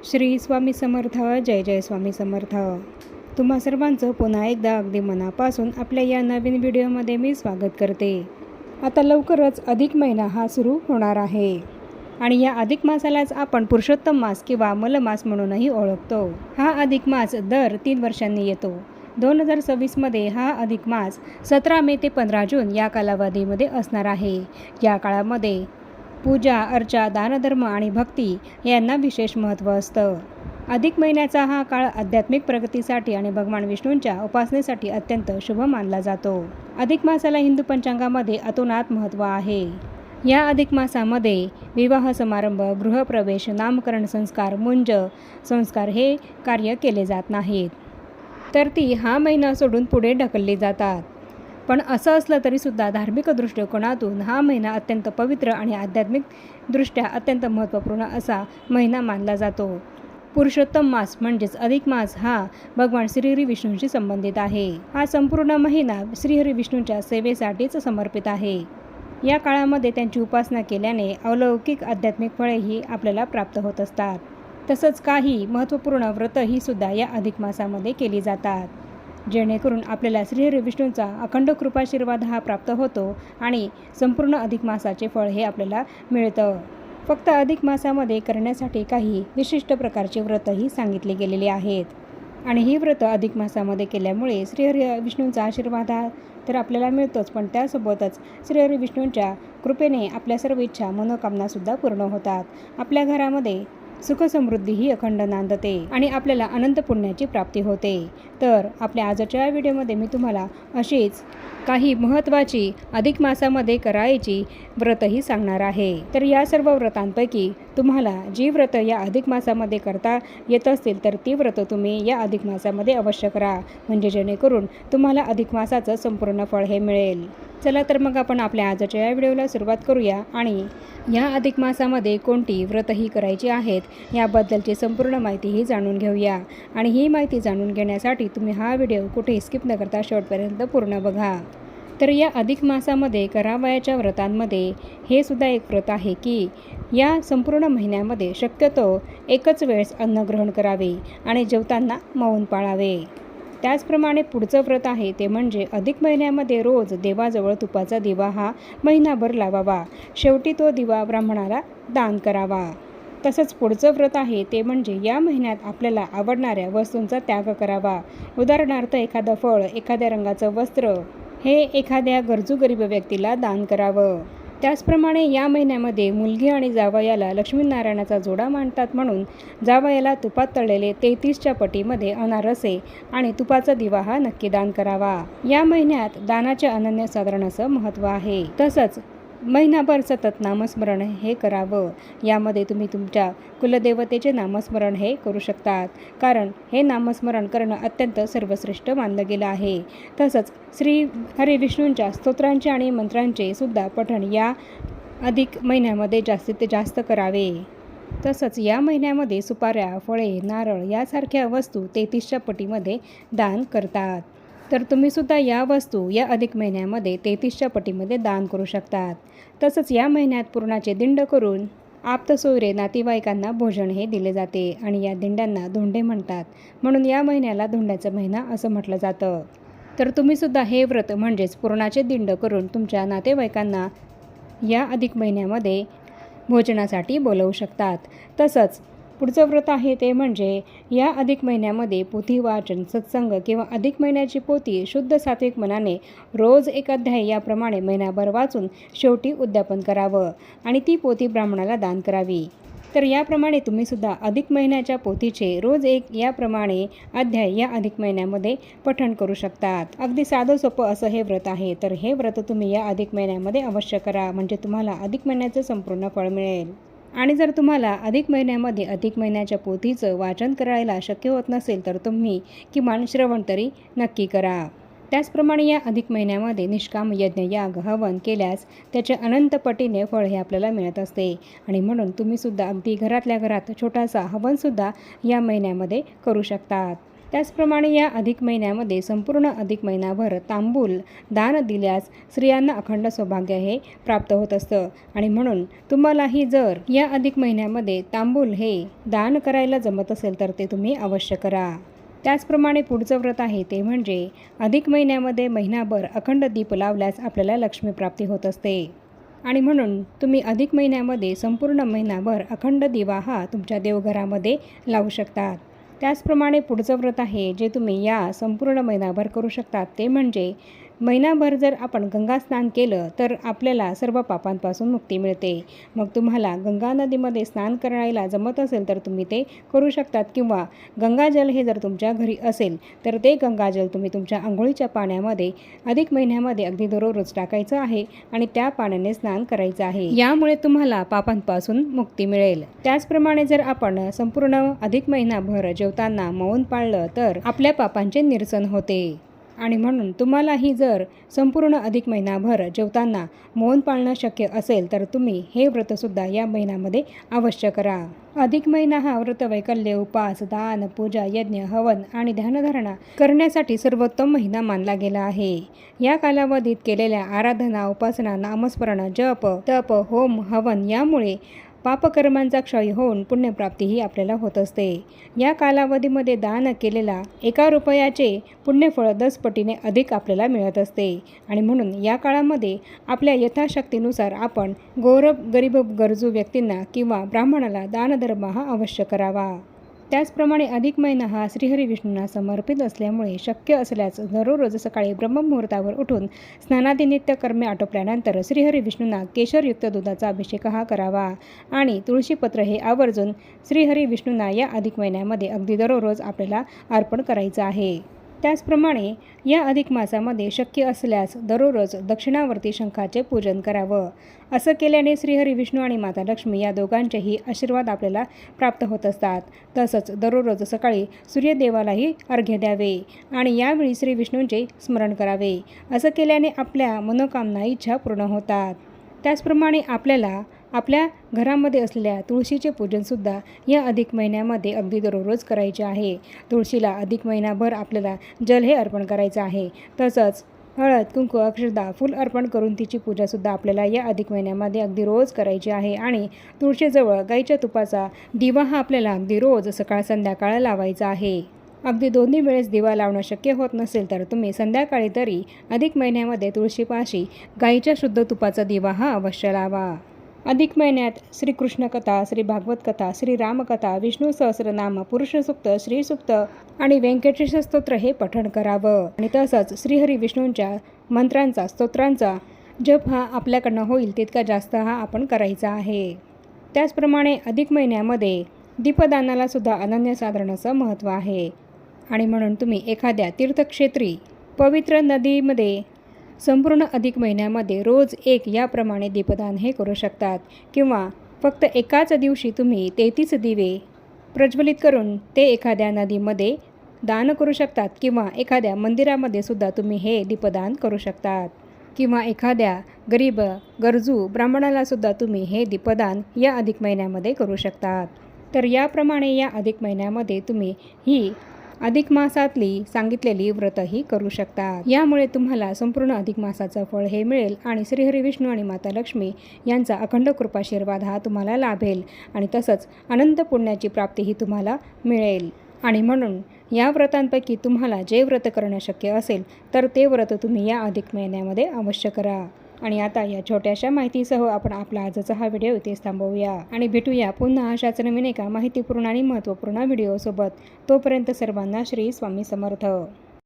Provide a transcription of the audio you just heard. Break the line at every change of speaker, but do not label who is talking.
श्री स्वामी समर्थ. जय जय स्वामी समर्थ. तुम्हा सर्वांचं पुन्हा एकदा अगदी मनापासून आपल्या या नवीन व्हिडिओमध्ये मी स्वागत करते. आता लवकरच अधिक महिना हा सुरू होणार आहे आणि या अधिक मासालाच आपण पुरुषोत्तम मास किंवा मलमास म्हणूनही ओळखतो. हा अधिक मास दर 3 वर्षांनी येतो. 2026मध्ये हा अधिक मास 17 मे ते 15 जून या कालावधीमध्ये असणार आहे. या काळामध्ये पूजा, अर्चा, दानधर्म आणि भक्ती यांना विशेष महत्त्व असतं. अधिक महिन्याचा हा काळ आध्यात्मिक प्रगतीसाठी आणि भगवान विष्णूंच्या उपासनेसाठी अत्यंत शुभ मानला जातो. अधिक मासाला हिंदू पंचांगामध्ये अतोनात महत्त्व आहे. या अधिक मासामध्ये विवाह समारंभ, गृहप्रवेश, नामकरण संस्कार, मुंज संस्कार हे कार्य केले जात नाहीत, तर ती हा महिना सोडून पुढे ढकलली जातात. पण असं असलं तरीसुद्धा धार्मिक दृष्टिकोनातून हा महिना अत्यंत पवित्र आणि आध्यात्मिकदृष्ट्या अत्यंत महत्त्वपूर्ण असा महिना मानला जातो. पुरुषोत्तम मास म्हणजेच अधिक मास हा भगवान श्रीहरी विष्णूंशी संबंधित आहे. हा संपूर्ण महिना श्रीहरी विष्णूंच्या सेवेसाठीच समर्पित आहे. या काळामध्ये त्यांची उपासना केल्याने अलौकिक आध्यात्मिक फळेही आपल्याला प्राप्त होत असतात. तसंच काही महत्त्वपूर्ण व्रतही सुद्धा या अधिक मासामध्ये केली जातात, जेणेकरून आपल्याला श्रीहरी विष्णूंचा अखंड कृपाशीर्वाद हा प्राप्त होतो आणि संपूर्ण अधिक मासाचे फळ हे आपल्याला मिळतं. फक्त अधिक मासामध्ये करण्यासाठी काही विशिष्ट प्रकारचे व्रतही सांगितले गेलेले आहेत आणि ही व्रतं अधिक मासामध्ये केल्यामुळे श्रीहरी विष्णूंचा आशीर्वाद तर आपल्याला मिळतोच, पण त्यासोबतच श्रीहरी विष्णूंच्या कृपेने आपल्या सर्व इच्छा मनोकामनासुद्धा पूर्ण होतात. आपल्या घरामध्ये सुखसमृद्धी ही अखंड नांदते आणि आपल्याला अनंत पुण्याची प्राप्ती होते. तर आपल्या आजच्या व्हिडिओमध्ये मी तुम्हाला अशीच काही महत्त्वाची अधिक मासामध्ये करायची व्रतही सांगणार आहे. तर या सर्व व्रतांपैकी तुम्हाला जी व्रतं या अधिक मासामध्ये करता येत असतील तर ती व्रतं तुम्ही या अधिक मासामध्ये अवश्य करा, म्हणजे जेणेकरून तुम्हाला अधिक मासाचं संपूर्ण फळ हे मिळेल. चला तर मग आपण आपल्या आजच्या या व्हिडिओला सुरुवात करूया आणि या अधिक मासामध्ये कोणती व्रतही करायची आहेत याबद्दलची संपूर्ण माहितीही जाणून घेऊया. आणि ही माहिती जाणून घेण्यासाठी तुम्ही हा व्हिडिओ कुठेही स्किप न करता शेवटपर्यंत पूर्ण बघा. तर या अधिक मासामध्ये करावयाच्या व्रतांमध्ये हे सुद्धा एक व्रत आहे की या संपूर्ण महिन्यामध्ये शक्यतो एकच वेळेस अन्न ग्रहण करावे आणि जेवताना मौन पाळावे. त्याचप्रमाणे पुढचं व्रत आहे ते म्हणजे अधिक महिन्यामध्ये रोज देवाजवळ तुपाचा दिवा हा महिनाभर लावावा. शेवटी तो दिवा ब्राह्मणाला दान करावा. तसंच पुढचं व्रत आहे ते म्हणजे या महिन्यात आपल्याला आवडणाऱ्या वस्तूंचा त्याग करावा. उदाहरणार्थ एखादं फळ, एखाद्या रंगाचं वस्त्र हे एखाद्या गरजू गरीब व्यक्तीला दान करावं. त्याचप्रमाणे या महिन्यामध्ये मुलगी आणि जावयाला लक्ष्मीनारायणाचा जोडा मानतात, म्हणून जावयाला तुपात तळलेले 33च्या पटीमध्ये अनारसे आणि तुपाचा दिवा हा नक्की दान करावा. या महिन्यात दानाचे अनन्यसाधारण असं महत्त्व आहे. तसंच महिनाभर सतत नामस्मरण हे करावं. यामध्ये तुम्ही तुमच्या कुलदेवतेचे नामस्मरण हे करू शकतात, कारण हे नामस्मरण करणं अत्यंत सर्वश्रेष्ठ मानलं गेलं आहे. तसंच श्री हरी विष्णूंच्या स्तोत्रांचे आणि मंत्रांचे सुद्धा पठण या अधिक महिन्यामध्ये जास्तीत जास्त करावे. तसंच या महिन्यामध्ये सुपाऱ्या, फळे, नारळ यासारख्या वस्तू 33च्या पटीमध्ये दान करतात. तर तुम्हीसुद्धा या वस्तू या अधिक महिन्यामध्ये 33च्या पटीमध्ये दान करू शकतात. तसंच या महिन्यात पुरणाचे दिंड करून आप्तसोयरे नातेवाईकांना भोजन हे दिले जाते आणि या दिंड्यांना धोंडे म्हणतात, म्हणून या महिन्याला धोंड्याचा महिना असं म्हटलं जातं. तर तुम्हीसुद्धा हे व्रत म्हणजेच पुरणाचे दिंड करून तुमच्या नातेवाईकांना या अधिक महिन्यामध्ये भोजनासाठी बोलवू शकतात. तसंच पुढचं व्रत आहे ते म्हणजे या अधिक महिन्यामध्ये पोथी वाचन, सत्संग किंवा अधिक महिन्याची पोथी शुद्ध सात्विक मनाने रोज एक अध्याय याप्रमाणे महिनाभर वाचून शेवटी उद्यापन करावं आणि ती पोथी ब्राह्मणाला दान करावी. तर याप्रमाणे तुम्हीसुद्धा अधिक महिन्याच्या पोथीचे रोज एक याप्रमाणे अध्याय या अधिक महिन्यामध्ये पठण करू शकतात. अगदी साधं सोपं असं हे व्रत आहे. तर हे व्रत तुम्ही या अधिक महिन्यामध्ये अवश्य करा, म्हणजे तुम्हाला अधिक महिन्याचं संपूर्ण फळ मिळेल. आणि जर तुम्हाला अधिक महिन्यामध्ये अधिक महिन्याच्या पोथीचं वाचन करायला शक्य होत नसेल तर तुम्ही किमान श्रवण तरी नक्की करा. त्याचप्रमाणे या अधिक महिन्यामध्ये निष्काम यज्ञ, याग, हवन केल्यास त्याचे अनंत पटीने फळ हे आपल्याला मिळत असते आणि म्हणून तुम्हीसुद्धा अगदी घरातल्या घरात छोटासा हवनसुद्धा या महिन्यामध्ये करू शकतात. त्याचप्रमाणे या अधिक महिन्यामध्ये संपूर्ण अधिक महिनाभर तांबूल दान दिल्यास स्त्रियांना अखंड सौभाग्य हे प्राप्त होत असतं आणि म्हणून तुम्हालाही जर या अधिक महिन्यामध्ये तांबूल हे दान करायला जमत असेल तर ते तुम्ही अवश्य करा. त्याचप्रमाणे पुढचं व्रत आहे ते म्हणजे अधिक महिन्यामध्ये महिनाभर अखंड दीप लावल्यास आपल्याला लक्ष्मी प्राप्ती होत असते आणि म्हणून तुम्ही अधिक महिन्यामध्ये संपूर्ण महिनाभर अखंड दिवा हा तुमच्या देवघरामध्ये लावू शकतात. त्याचप्रमाणे पुढचं व्रत आहे जे तुम्ही या संपूर्ण महिनाभर करू शकतात ते म्हणजे महिनाभर जर आपण गंगा स्नान केलं तर आपल्याला सर्व पापांपासून मुक्ती मिळते. मग तुम्हाला गंगा नदीमध्ये स्नान करायला जमत असेल तर तुम्ही ते करू शकतात किंवा गंगाजल हे जर तुमच्या घरी असेल तर ते गंगाजल तुम्ही तुमच्या आंघोळीच्या पाण्यामध्ये अधिक महिन्यामध्ये अगदी दररोज टाकायचं आहे आणि त्या पाण्याने स्नान करायचं आहे. यामुळे तुम्हाला पापांपासून मुक्ती मिळेल. त्याचप्रमाणे जर आपण संपूर्ण अधिक महिनाभर जेवताना मौन पाळलं तर आपल्या पापांचे निरसन होते आणि म्हणून तुम्हालाही जर संपूर्ण अधिक महिनाभर जेवताना मौन पाळणं शक्य असेल तर तुम्ही हे व्रतसुद्धा या महिन्यामध्ये अवश्य करा. अधिक महिना हा व्रतवैकल्य, उपास, दान, पूजा, यज्ञ, हवन आणि ध्यानधारणा करण्यासाठी सर्वोत्तम महिना मानला गेला आहे. या कालावधीत केलेल्या आराधना, उपासना, नामस्मरण, जप, तप, होम, हवन यामुळे पापकर्मांचा क्षय होऊन पुण्यप्राप्तीही आपल्याला होत असते. या कालावधीमध्ये दान केलेला 1 रुपयाचे पुण्यफळ 10 पटीने अधिक आपल्याला मिळत असते आणि म्हणून या काळामध्ये आपल्या यथाशक्तीनुसार आपण गरीब गरजू व्यक्तींना किंवा ब्राह्मणाला दानधर्म हा अवश्य करावा. त्याचप्रमाणे अधिक महिना हा श्रीहरी विष्णूंना समर्पित असल्यामुळे शक्य असल्यास दररोज सकाळी ब्रह्ममुहूर्तावर उठून स्नानादी नित्यकर्मे आटोपल्यानंतर श्रीहरी विष्णूंना केशरयुक्त दुधाचा अभिषेक हा करावा आणि तुळशीपत्र हे आवर्जून श्रीहरी विष्णूंना या अधिक महिन्यामध्ये अगदी दररोज आपल्याला अर्पण करायचं आहे. त्याचप्रमाणे या अधिक मासामध्ये शक्य असल्यास दररोज दक्षिणावर्ती शंखाचे पूजन करावं. असं केल्याने श्रीहरी विष्णू आणि माता लक्ष्मी या दोघांचेही आशीर्वाद आपल्याला प्राप्त होत असतात. तसंच दररोज सकाळी सूर्यदेवालाही अर्घ्य द्यावे आणि यावेळी श्री विष्णूंचे स्मरण करावे. असं केल्याने आपल्या मनोकामना इच्छा पूर्ण होतात. त्याचप्रमाणे आपल्याला आपल्या घरामध्ये असलेल्या तुळशीचे पूजनसुद्धा या अधिक महिन्यामध्ये अगदी दररोज करायचे आहे. तुळशीला अधिक महिनाभर आपल्याला जल हे अर्पण करायचं आहे. तसंच हळद, कुंकू, अक्षता, फूल अर्पण करून तिची पूजासुद्धा आपल्याला या अधिक महिन्यामध्ये अगदी रोज करायची आहे आणि तुळशीजवळ गाईच्या तुपाचा दिवा हा आपल्याला अगदी रोज सकाळ संध्याकाळ लावायचा आहे. अगदी दोन्ही वेळेस दिवा लावणं शक्य होत नसेल तर तुम्ही संध्याकाळी तरी अधिक महिन्यामध्ये तुळशीपाशी गाईच्या शुद्ध तुपाचा दिवा हा अवश्य लावा. अधिक महिन्यात श्रीकृष्ण कथा, श्री भागवत कथा, श्री रामकथा, विष्णू सहस्रनाम, पुरुष सूक्त, श्री सूक्त आणि व्यंकटेश स्तोत्र हे पठण करावं आणि तसंच श्रीहरी विष्णूंच्या मंत्रांचा स्तोत्रांचा जप हा आपल्याकडनं होईल तितका जास्त हा आपण करायचा आहे. त्याचप्रमाणे अधिक महिन्यामध्ये दीपदानाला सुद्धा अनन्यसाधारण असं महत्त्व आहे आणि म्हणून तुम्ही एखाद्या तीर्थक्षेत्री पवित्र नदीमध्ये संपूर्ण अधिक महिन्यामध्ये रोज 1 याप्रमाणे दीपदान हे करू शकतात किंवा फक्त एकाच दिवशी तुम्ही 33 दिवे प्रज्वलित करून ते एखाद्या नदीमध्ये दान करू शकतात किंवा एखाद्या मंदिरामध्ये सुद्धा तुम्ही हे दीपदान करू शकतात किंवा एखाद्या गरीब गरजू ब्राह्मणाला सुद्धा तुम्ही हे दीपदान या अधिक महिन्यामध्ये करू शकतात. तर याप्रमाणे या अधिक महिन्यामध्ये तुम्ही ही अधिक मासातली सांगितलेली व्रतही करू शकता. यामुळे तुम्हाला संपूर्ण अधिक मासाचं फळ हे मिळेल आणि श्रीहरी विष्णू आणि माता लक्ष्मी यांचा अखंड कृपाशीर्वाद हा तुम्हाला लाभेल आणि तसंच अनंत पुण्याची प्राप्तीही तुम्हाला मिळेल. आणि म्हणून या व्रतांपैकी तुम्हाला जे व्रत करणं शक्य असेल तर ते व्रत तुम्ही या अधिक महिन्यामध्ये अवश्य करा. आणि आता या छोट्याशा माहितीसह आपण आपला आजचा हा व्हिडिओ इथेच थांबवूया आणि भेटूया पुन्हा अशाच नवीन एका माहितीपूर्ण आणि महत्त्वपूर्ण व्हिडिओसोबत. तोपर्यंत सर्वांना श्री स्वामी समर्थ.